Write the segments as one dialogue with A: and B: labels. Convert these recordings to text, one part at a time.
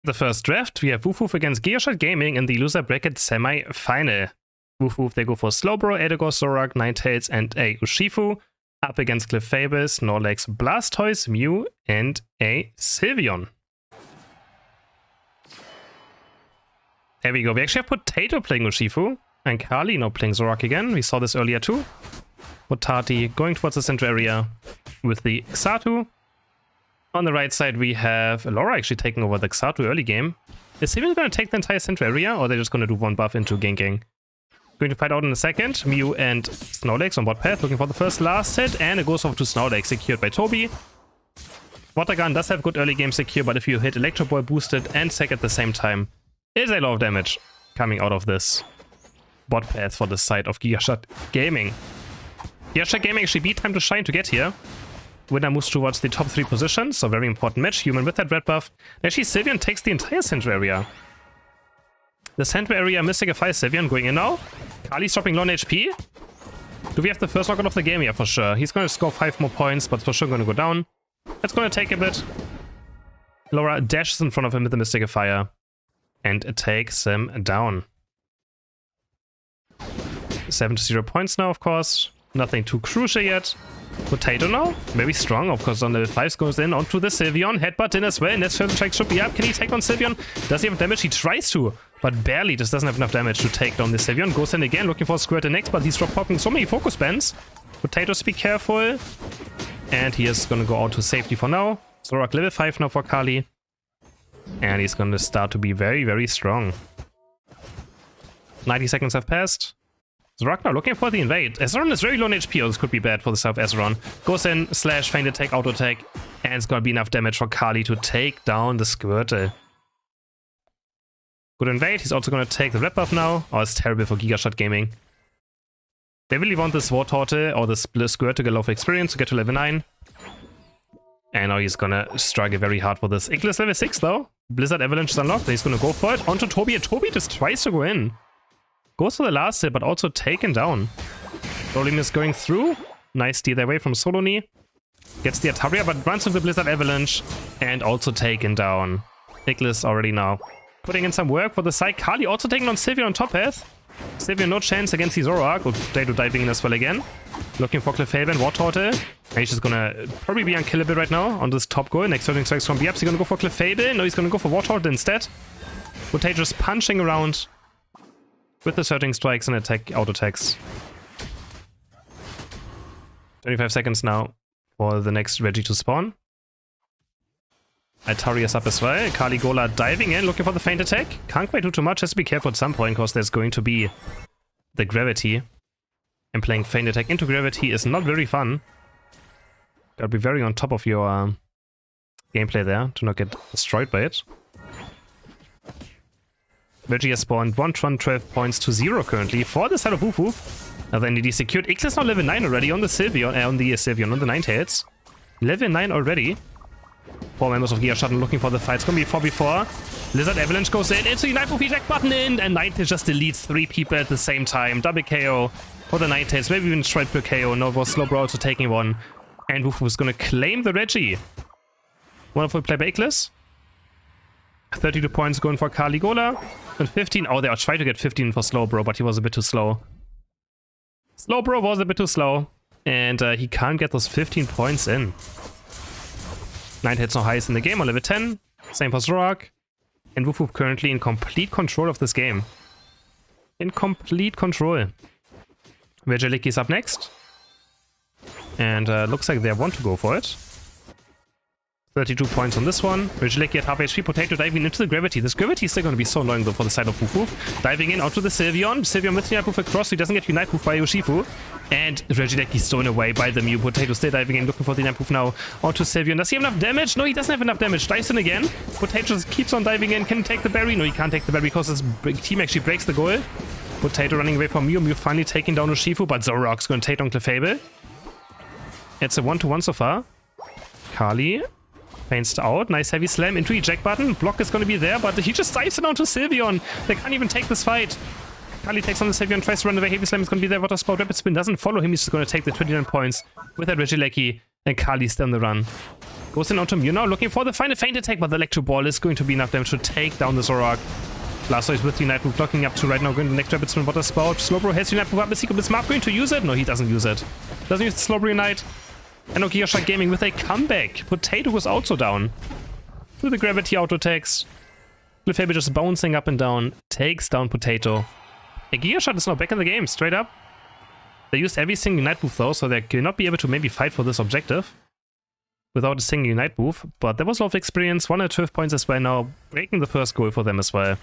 A: The first draft, we have Woof Woof against Gigachad Gaming in the loser bracket semi-final. Woof Woof, they go for Slowbro, Eidagor, Zorak, Ninetales, and a Urshifu. Up against Clefable, Snorlax, Blastoise, Mew, and a Sylveon. There we go. We actually have Potato playing Urshifu, and Kali now playing Zorak again. We saw this earlier too. Potati going towards the center area with the Xatu. On the right side, we have Laura actually taking over the Xatu early game. Is Sylveon going to take the entire center area, or are they just going to do one buff into ganking? Going to fight out in a second. Mew and Snorlax on bot path, looking for the first last hit, and it goes off to Snorlax, secured by Toby. Water Gun does have good early game secure, but if you hit Electro Ball boosted and Sec at the same time, is a lot of damage coming out of this bot path for the side of Gigachad Gaming. Gigachad Gaming actually beat Time to Shine to get here. Winner moves towards the top 3 positions, so very important match. Human with that red buff. Actually, Sylveon takes the entire center area. The center area missing a 5 Sylveon going in now. Kali's dropping low on HP. Do we have the first knockout of the game? Yeah, for sure. He's going to score 5 more points, but for sure going to go down. That's going to take a bit. Laura dashes in front of him with the Mystic Fire and takes him down. 7 to 0 points now, of course. Nothing too crucial yet. Potato now, very strong, of course. On level 5 goes in onto the Sylveon. Headbutt in as well. Next turn check should be up. Can he take on Sylveon? Does he have damage? He tries to, but barely. Just doesn't have enough damage to take down the Sylveon. Goes in again, looking for a Squirt next, but he's drop popping so many focus bands. Potatoes, be careful. And he is going to go out to safety for now. Zorak level 5 now for Kali. And he's going to start to be very, very strong. 90 seconds have passed. Zorak now looking for the invade. Azeron is very low on HP, this could be bad for the South Azeron. Goes in, slash, feint attack, auto attack, and it's gonna be enough damage for Kali to take down the Squirtle. Good invade, he's also gonna take the red buff now. Oh, it's terrible for Gigachad Gaming. They really want this Wartortle or the Squirtle to get a lot of experience to get to level 9. And now he's gonna struggle very hard for this. Iglis level 6 though. Blizzard Avalanche is unlocked, and he's gonna go for it. Onto Toby, and Toby just tries to go in. Goes for the last hit, but also taken down. Rolling is going through. Nice steal away from Soloni. Gets the Ataria, but runs into the Blizzard Avalanche. And also taken down. Iglis already now putting in some work for the side. Kali also taking on Sylveon on top path. Sylveon no chance against the Zorak. Potato diving in as well again. Looking for Clefable and Wartortle. And he's just gonna probably be unkillable right now on this top goal. Next turning strikes from B-Ups. He's gonna go for Clefable. No, he's gonna go for Wartortle instead. Potato just punching around with the surging strikes and auto attacks. 25 seconds now for the next Reggie to spawn. Altaria's up as well. Kaligola diving in, looking for the feint attack. Can't quite do too much, has to be careful at some point, because there's going to be the gravity. And playing feint attack into gravity is not very fun. Gotta be very on top of your gameplay there to not get destroyed by it. Reggie has spawned 112 points to 0 currently for the side of Woof Woof. Another NDD secured. Iglis now level 9 already on the Sylveon, on the Ninetales. Level 9 already. 4 members of Gigachad looking for the fight. It's gonna be 4v4. Blizzard Avalanche goes in into the Knife Move eject button in, and Ninetales just deletes 3 people at the same time. Double KO for the Ninetales, maybe even triple KO. No, was Slowbro also taking one. And Woof Woof is gonna claim the Reggie. Wonderful play by Iglis. 32 points going for Kaligola. And 15. Oh, they are trying to get 15 for Slowbro, but he was a bit too slow. Slowbro was a bit too slow. And he can't get those 15 points in. Ninetales now highest in the game on level 10. Same for Zorak. And Woof Woof currently in complete control of this game. In complete control. Regieleki is up next. And looks like they want to go for it. 32 points on this one. Regieleki at half HP. Potato diving into the gravity. This gravity is still going to be so annoying though for the side of Woof Woof. Diving in onto the Sylveon. Sylveon with Unite Move across, so he doesn't get Unite Move by Urshifu. And Regieleki stolen away by the Mew. Potato still diving in, looking for the Unite Move now onto Sylveon. Does he have enough damage? No, he doesn't have enough damage. Dives in again. Potato just keeps on diving in. Can he take the berry? No, he can't take the berry because his team actually breaks the goal. Potato running away from Mew. Mew finally taking down Urshifu, but Zorak's going to take down Clefable. It's a 1-1 so far. Kali feints out. Nice heavy slam into eject button. Block is going to be there, but he just dives it onto Sylveon. They can't even take this fight. Kali takes on the Sylveon, tries to run away. Heavy slam is going to be there. Water Spout, Rapid Spin doesn't follow him. He's just going to take the 29 points with that Regieleki, and Kali's still on the run. Goes in onto Mew now, looking for the final feint attack, but the Electro Ball is going to be enough damage to take down the Zoroark. Blastoise with the Unite Move blocking up to right now, going to the next Rapid Spin Water Spout. Slowbro has Unite Move up, is he smart going to use it? No, he doesn't use it. Doesn't use the Slowbro Unite. And Gigachad Gaming with a comeback. Potato was also down. Through the Gravity Auto attacks. Clefable just bouncing up and down, takes down Potato. A Gigachad is now back in the game, straight up. They used every single Unite Move though, so they cannot be able to maybe fight for this objective without a single Unite Move. But there was a lot of experience, 112 points as well now, breaking the first goal for them as well.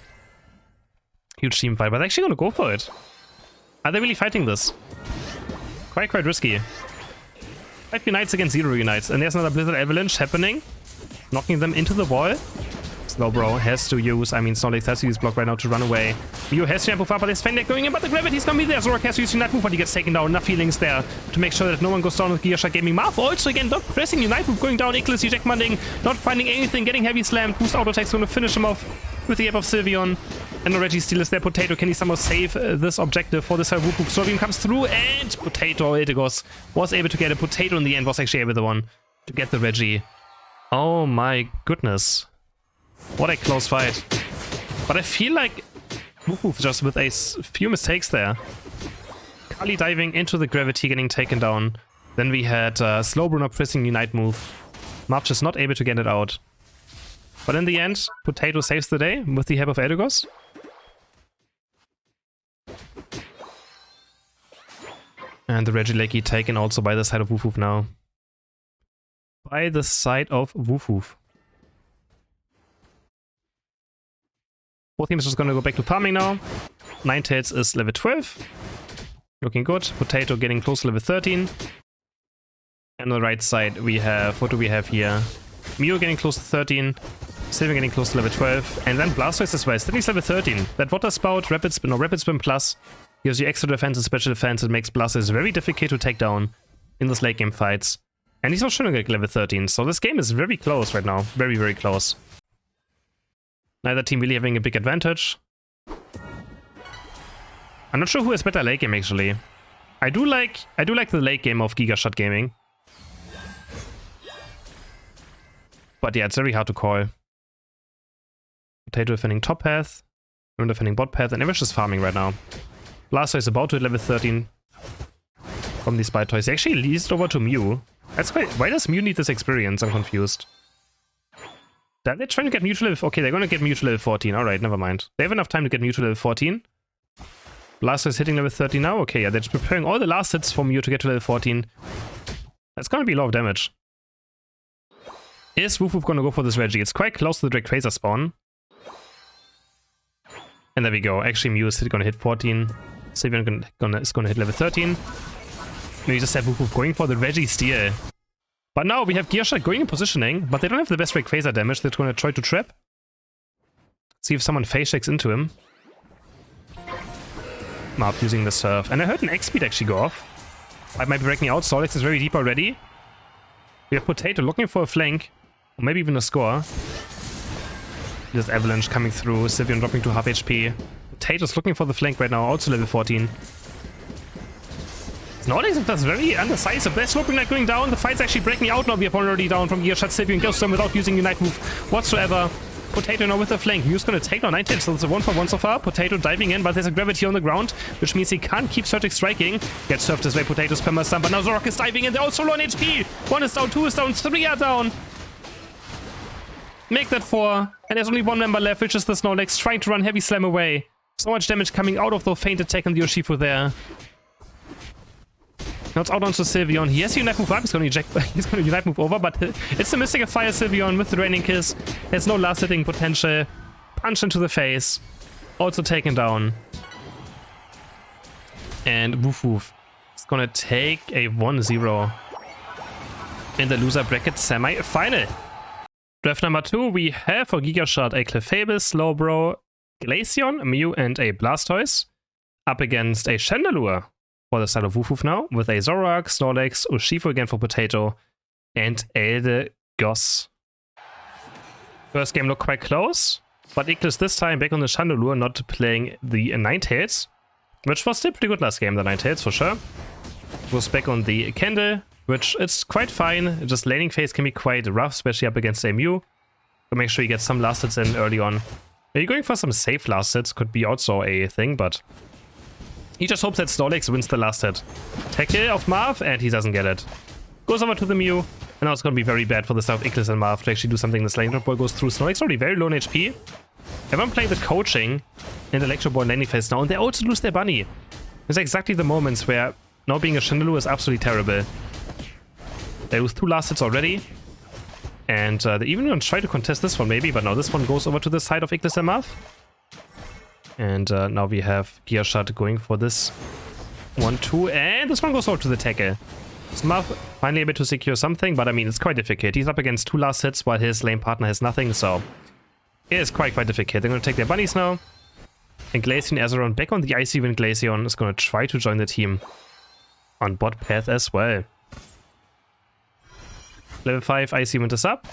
A: Huge team fight, but they're actually gonna go for it. Are they really fighting this? Quite risky. 5 Unites against 0 Unites, and there's another Blizzard Avalanche happening, knocking them into the wall. Slowbro has to use, Snorlax has to use Block right now to run away. Mew has to move up, but there's Fennec going in, but the Gravity's gonna be there. Zoroark has to use Unite Move, but he gets taken down. Enough healings there to make sure that no one goes down with Gigachad Gaming. Marth also again not pressing Unite Move, going down. Iglis eject Munding, not finding anything, getting heavy slammed. Boost Auto Attack's gonna finish him off with the app of Sylveon. And already still is there. Potato, can he somehow save this objective for this Woof Woof? Sylveon comes through, and Potato, Eldegoss was able to get it. Potato in the end was actually able to get the Reggie. Oh my goodness. What a close fight. But I feel like Woof Woof just with a few mistakes there. Kali diving into the Gravity, getting taken down. Then we had Slowbro not pressing Unite Move. March is not able to get it out. But in the end, Potato saves the day with the help of Eldegoss. And the Regieleki taken also by the side of Woof Woof now. By the side of Woof Woof. Both teams are just gonna go back to farming now. Ninetales is level 12. Looking good. Potato getting close to level 13. And on the right side we have, what do we have here? Mew getting close to 13. Sylveon getting close to level 12. And then Blastoise as well. Still level 13. That Water Spout, Rapid Spin Plus gives you extra defense and special defense. It makes Blastoise very difficult to take down in this late game fights. And he's also showing level 13. So this game is very close right now. Very close. Neither team really having a big advantage. I'm not sure who has better late game actually. I do like the late game of Gigachad Gaming. But yeah, it's very hard to call. Potato defending top path, Moon defending bot path, and everyone's just farming right now. Blastoise is about to hit level 13 from these Spy Toys. They actually leased over to Mew. That's quite. Why does Mew need this experience? I'm confused. They're trying to get Mew to level... Okay, they're going to get Mew to level 14. Alright, never mind. They have enough time to get Mew to level 14. Blastoise is hitting level 30 now. Okay, yeah, they're just preparing all the last hits for Mew to get to level 14. That's going to be a lot of damage. Is Woof Woof going to go for this Reggie? It's quite close to the Drake spawn. And there we go. Actually, Mew is going to hit 14. Sylveon is going to hit level 13. We just have Woof Woof going for the Reggie steal. But now we have Gigachad going in positioning, but they don't have the best Rayquaza damage. They're going to try to trap. See if someone phase checks into him. Marth using the Surf. And I heard an X-Speed actually go off. I might be breaking out. Snorlax is very deep already. We have Potato looking for a flank. Or maybe even a score. There's Avalanche coming through. Sylveon dropping to half HP. Potato's looking for the flank right now. Also level 14. Snorlax that's very undecisive. There's Slowbro Unite going down. The fight's actually breaking out now. We are already down from Gigachad. Sylveon goes down without using Unite Move whatsoever. Potato now with the flank. Mew's gonna take down Ninetales, so it's a 1-for-1 so far. Potato diving in, but there's a Gravity on the ground, which means he can't keep Surgic striking. Gets surfed this way. Potato spammer stun, but now Zoroark is diving in. They're also low on HP. 1 is down, 2 is down, 3 are down. Make that 4. And there's only 1 member left, which is the Snorlax, trying to run heavy slam away. So much damage coming out of the feint attack on the Urshifu there. Now it's out onto Sylveon. He has the Unite Move up. He's going to Unite Move over, but it's a Mystic of Fire Sylveon with the Raining Kiss. Has no last hitting potential. Punch into the face. Also taken down. And Woof Woof is going to take a 1-0 in the loser bracket semi-final. Draft number 2, we have for Gigachad a Clefable, Slowbro, Glaceon, Mew, and a Blastoise. Up against a Chandelure for the side of Woof Woof now, with a Zoroark, Snorlax, Urshifu again for Potato, and Eldegoss. First game looked quite close, but Iglis this time back on the Chandelure, not playing the Ninetales, which was still pretty good last game, the Ninetales for sure. Was back on the Candle, which it's quite fine. Just laning phase can be quite rough, especially up against AMU. So make sure you get some last hits in early on. Maybe going for some safe last hits could be also a thing, but he just hopes that Snorlax wins the last hit. Tackle of Marth, and he doesn't get it. Goes over to the Mew, and now it's going to be very bad for the side of Ignis and Marth to actually do something. This Electro Ball goes through. Snorlax already very low on HP. Everyone playing the coaching in the Electro Ball laning phase now, and they also lose their bunny. It's exactly the moments where now being a Chandelure is absolutely terrible. They lose 2 last hits already. And they even going to try to contest this one maybe, but now this one goes over to the side of Ignis and Marth. And now we have Gigachad going for this 1-2, and this one goes over to the tackle. So Marth finally able to secure something, but I mean, it's quite difficult. He's up against 2 last hits while his lane partner has nothing, so it is quite difficult. They're going to take their bunnies now. And Glaceon Azeron back on the Icy Wind. Glaceon is going to try to join the team on bot path as well. Level 5 Icy Wind is up.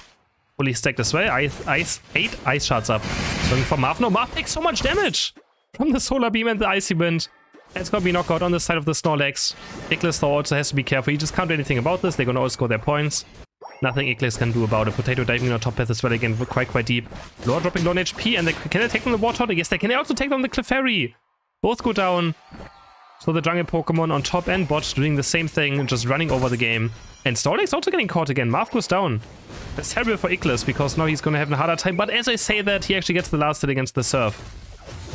A: Fully stacked as well. 8 Ice Shards up. Going for Marth. No, Marth takes so much damage from the Solar Beam and the Icy Wind. It's going to be knockout on the side of the Snorlax. Ignis though also has to be careful. He just can't do anything about this. They're going to all score their points. Nothing Ignis can do about it. Potato diving on top path as well again, quite deep. Lore dropping low on HP, and can they take down the Warthog? Yes, they can. They also take down the Clefairy. Both go down. So the jungle Pokemon on top and bot doing the same thing, just running over the game. And Snorlax also getting caught again. Marth goes down. That's terrible for Ignis because now he's going to have a harder time. But as I say that, he actually gets the last hit against the Surf.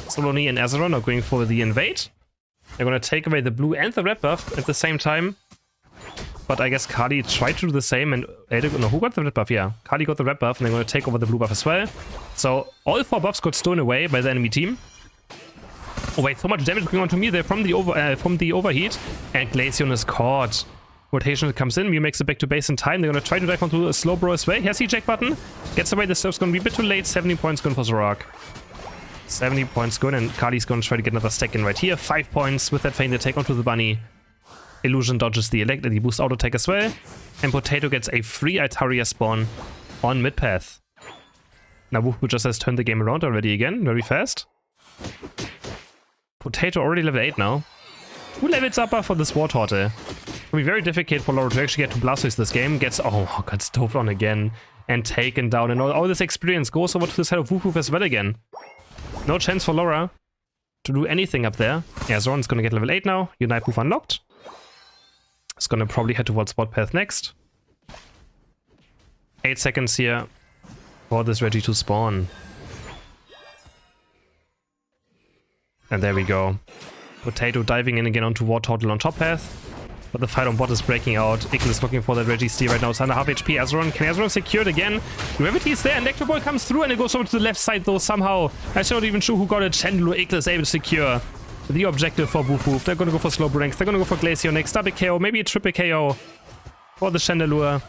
A: Soloni and Azeron are going for the invade. They're going to take away the blue and the red buff at the same time. But I guess Kali tried to do the same, and no, who got the red buff? Yeah, Kali got the red buff, and they're going to take over the blue buff as well. So all 4 buffs got stolen away by the enemy team. Oh wait, so much damage going on to me there from the overheat, and Glaceon is caught. Rotation comes in, Mew makes it back to base in time. They're going to try to dive onto a slow bro as well. Here's the eject button, gets away. The surf's going to be a bit too late. 70 points going for Zorak. 70 points going, and Kali's going to try to get another stack in right here. 5 points with that feint attack onto the bunny. Illusion dodges the boost auto attack as well. And Potato gets a free Altaria spawn on mid path. Now Woof Woof just has turned the game around already again, very fast. Potato already level 8 now. 2 levels up for this War Turtle. It'll be very difficult for Laura to actually get to Blastoise this game. Gets, oh, got stoved on again. And taken down. And all this experience goes over to the side of Woof Woof as well again. No chance for Laura to do anything up there. Yeah, Zoran's gonna get level 8 now. Unite Move unlocked. It's gonna probably head towards bot path next. 8 seconds here for this Reggie to spawn. And there we go. Potato diving in again onto War Turtle on top path. But the fight on bot is breaking out. Ignis looking for that Reggie steer right now. It's under half HP. Azeron, can Azeron secure it again? Gravity is there, and Electro Ball comes through, and it goes over to the left side though somehow. I'm not even sure who got it. Chandelure. Ignis able to secure the objective for Woof Woof. They're gonna go for slow ranks. They're gonna go for Glaceon next. Double KO, maybe a triple KO for the Chandelure.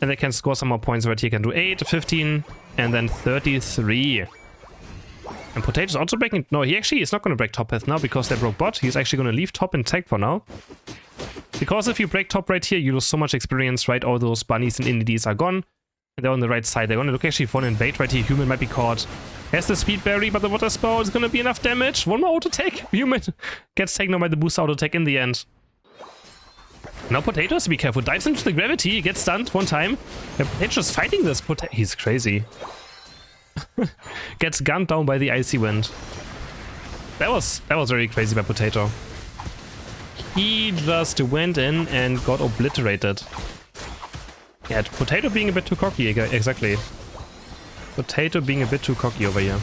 A: And they can score some more points right here. Can do 8, 15, and then 33. And Potato's also breaking... No, he actually is not going to break top path now because they broke bot. He's actually going to leave top intact for now. Because if you break top right here, you lose so much experience, right? All those bunnies and indies are gone. And they're on the right side. They're going to look actually for an invade right here. Human might be caught. Has the speed berry, but the water spell is going to be enough damage. One more auto take. Human gets taken by the boost auto take in the end. Now Potato has to be careful. Dives into the gravity. Gets stunned one time. And Potato's fighting this. He's crazy. Gets gunned down by the Icy Wind. That was very crazy by Potato. He just went in and got obliterated. Yeah, Potato being a bit too cocky, exactly. Potato being a bit too cocky over here.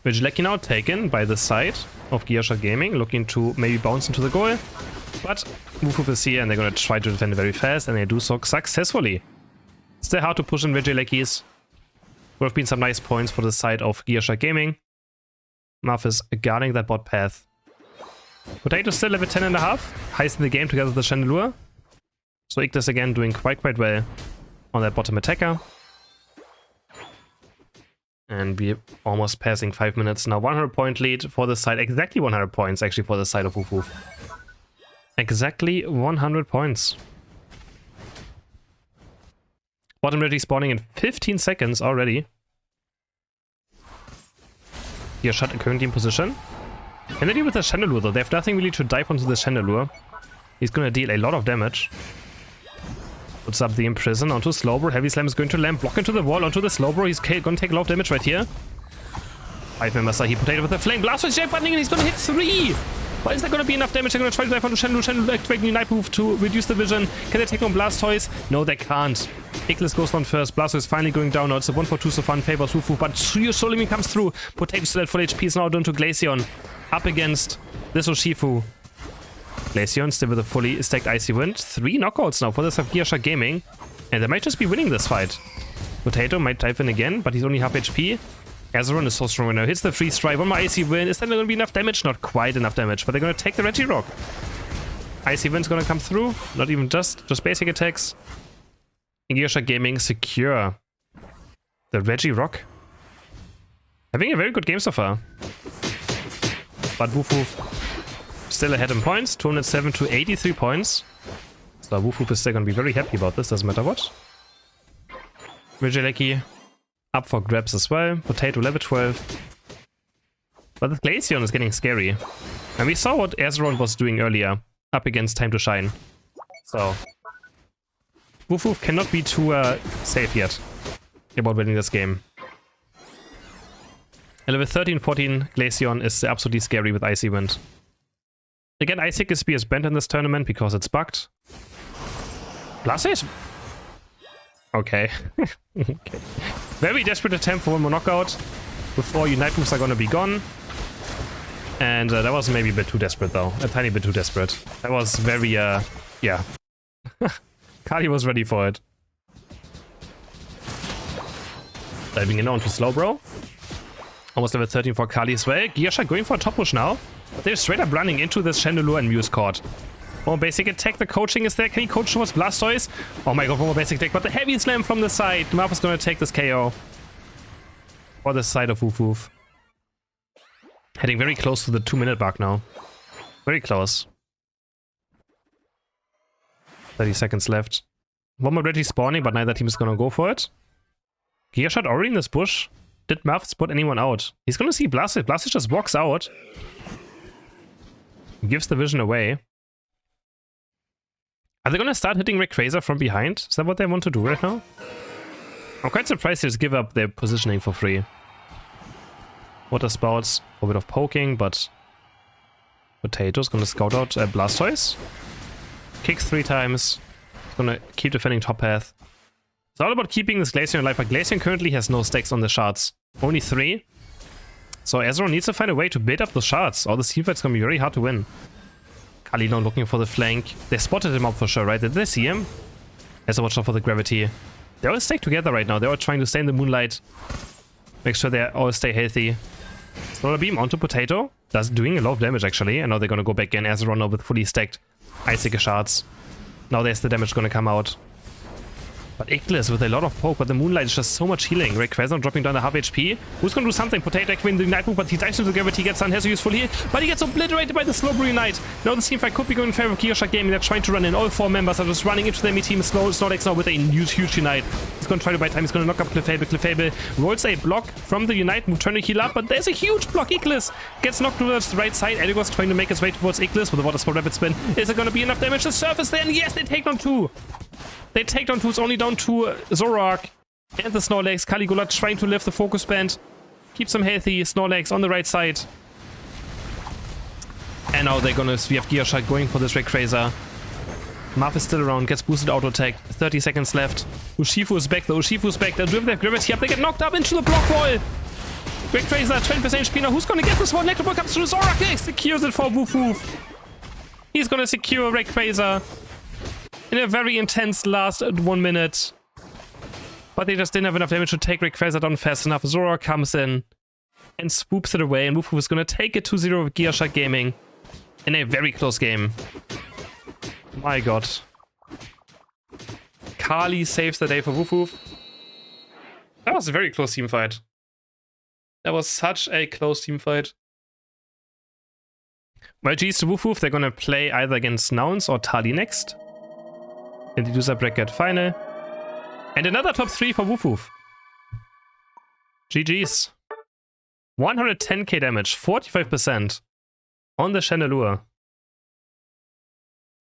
A: Vigileki now taken by the side of Gigachad Gaming, looking to maybe bounce into the goal. But Woof Woof is here and they're going to try to defend it very fast, and they do so successfully. Still hard to push in Vigilekis. Would have been some nice points for the side of Gigachad Gaming. Marth is guarding that bot path. Potato still level 10.5, highest in the game together with the Chandelure. So Ignis again doing quite well on that bottom attacker. And we're almost passing 5 minutes now. 100 point lead for the side. Exactly 100 points actually for the side of Woof Woof. Exactly 100 points. Bottom ready spawning in 15 seconds already. Gigachad currently in position. Can they deal with the Chandelure though? They have nothing really to dive onto the Chandelure. He's gonna deal a lot of damage. Puts up the Imprison onto Slowbro. Heavy Slam is going to land. Block into the wall onto the Slowbro. He's gonna take a lot of damage right here. 5-member Sahi Potato with the Flame Blast with J buttoning, and he's gonna hit 3! But is that gonna be enough damage? They're gonna try to dive onto Shenlu. Shenlu activating the Night Move to reduce the vision. Can they take on Blastoise? No, they can't. Iglis goes down first. Blastoise finally going down. Now it's a 1-for-2 so far in favor of Woof Woof, but Solimir comes through. Potato still at full HP is now down to Glaceon. Up against this Urshifu. Glaceon still with a fully stacked Icy Wind. 3 knockouts now for the Gigachad Gaming. And they might just be winning this fight. Potato might dive in again, but he's only half HP. Azeron is so strong right now. Hits the Freeze Strike. One more Icy Wind. Is that going to be enough damage? Not quite enough damage, but they're going to take the Regirock. Icy Wind's going to come through. Not even just basic attacks. Gigachad Gaming secure the Regirock. Having a very good game so far. But Woof Woof still ahead in points. 207 to 83 points. So Woof Woof is still going to be very happy about this. Doesn't matter what. Regieleki up for grabs as well. Potato level 12. But the Glaceon is getting scary. And we saw what Azeron was doing earlier. Up against Time to Shine. So Woof Woof cannot be too safe yet about winning this game. At level 13-14, Glaceon is absolutely scary with Icy Wind. Again, Icic is BS banned in this tournament because it's bugged. Blastoise? Okay. Okay. Very desperate attempt for one more knockout before your Night Moves are gonna be gone. And that was maybe a bit too desperate though. A tiny bit too desperate. That was very, yeah. Kali was ready for it. Diving in onto Slowbro. Almost level 13 for Kali as well. Gigachad going for a top push now. But they're straight up running into this Chandelure and Muse Court. More basic attack, the coaching is there. Can he coach towards Blastoise? Oh my god, one more basic attack, but the heavy slam from the side. Marth is gonna take this KO. For the side of Woof Woof. Heading very close to the 2-minute mark now. Very close. 30 seconds left. One more Reggie spawning, but neither team is gonna go for it. Gigachad already in this bush. Did Marth spot anyone out? He's gonna see Blastoise. Blastoise just walks out. Gives the vision away. Are they gonna start hitting Rayquaza from behind? Is that what they want to do right now? I'm quite surprised they just give up their positioning for free. Water Spouts, a bit of poking, but Potato's gonna scout out Blastoise. Kicks 3 times. He's gonna keep defending top path. It's all about keeping this Glaceon alive, but Glaceon currently has no stacks on the shards. Only 3. So Azeron needs to find a way to build up the shards, or this teamfight's gonna be very hard to win. Kali now looking for the flank. They spotted him up for sure, right? Did they see him? Has to watch out for the gravity. They're all stacked together right now. They're all trying to stay in the moonlight. Make sure they all stay healthy. Solar Beam onto Potato. That's doing a lot of damage actually. And now they're gonna go back in. Azeron now with fully stacked Icy shards. Now there's the damage gonna come out. But Iglis with a lot of poke, but the Moonlight is just so much healing. Rayquaza dropping down to half HP. Who's gonna do something? Potato activating the Night Move, but he dives into the gravity, gets done, has a useful heal, but he gets obliterated by the Slowbro Unite. Now the teamfight could be going in favor of Gigachad Gaming. They're trying to run in. All 4 members are just running into the enemy team. Snorlax now with a huge Unite. He's gonna try to buy time. He's gonna knock up Clefable. Clefable rolls a block from the Unite Move, trying to heal up, but there's a huge block. Iglis gets knocked towards the right side. Edigos trying to make his way towards Iglis with the Water Spout Rapid Spin. Is it gonna be enough damage to surface there? And yes, they take down 2. They take down 2, it's only down to Zoroark and the Snorlax. Caligula trying to lift the focus band. Keeps them healthy. Snorlax on the right side. And now we have Gigachad going for this Rayquaza. Marth is still around, gets boosted auto attack. 30 seconds left. Urshifu is back though. Urshifu is back. They'll drive their gravity up. They get knocked up into the block wall. Rayquaza, 20% HP now. Who's gonna get this one? Electro comes through. Zoroark secures it for Woof Woof. He's gonna secure Rayquaza in a very intense last 1 minute. But they just didn't have enough damage to take Rayquaza down fast enough. Zoroark comes in and swoops it away, and Woof Woof is going to take it 2-0 with Gigachad Gaming in a very close game. My god. Kali saves the day for Woof Woof. That was a very close team fight. That was such a close team fight. Well, GG's to Woof Woof. They're going to play either against Nouns or Tali next in the user bracket final. And another top 3 for Woof Woof. GG's. 110k damage, 45% on the Chandelure.